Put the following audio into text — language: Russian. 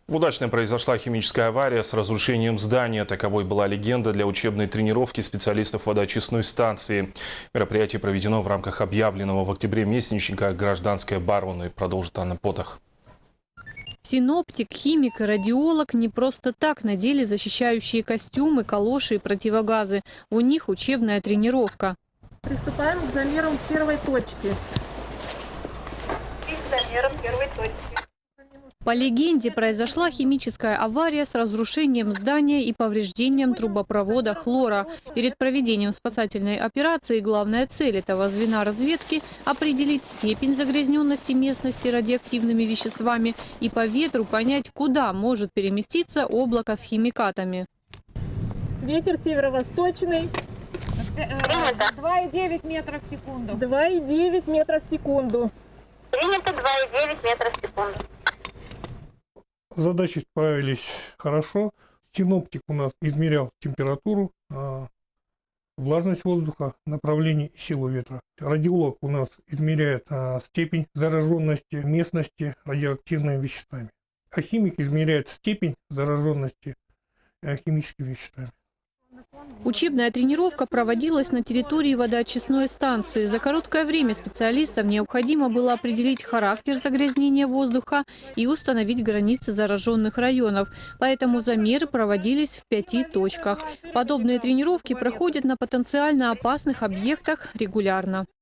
В Удачном произошла химическая авария с разрушением здания. Таковой была легенда для учебной тренировки специалистов водоочистной станции. Мероприятие проведено в рамках объявленного в октябре местничника «Гражданская оборона», и продолжит Анна Потах. Синоптик, химик и радиолог не просто так надели защищающие костюмы, калоши и противогазы. У них учебная тренировка. Приступаем к замеру первой точки. По легенде, произошла химическая авария с разрушением здания и повреждением трубопровода хлора. Перед проведением спасательной операции главная цель этого звена разведки – определить степень загрязненности местности радиоактивными веществами и по ветру понять, куда может переместиться облако с химикатами. Ветер северо-восточный. 2,9 метров в секунду. 2,9 метров в секунду. Принято 2,9 метров в секунду. Задачи справились хорошо. Синоптик у нас измерял температуру, влажность воздуха, направление и силу ветра. Радиолог у нас измеряет степень зараженности местности радиоактивными веществами. А химик измеряет степень зараженности химическими веществами. Учебная тренировка проводилась на территории водоочистной станции. За короткое время специалистам необходимо было определить характер загрязнения воздуха и установить границы зараженных районов. Поэтому замеры проводились в 5 точках. Подобные тренировки проходят на потенциально опасных объектах регулярно.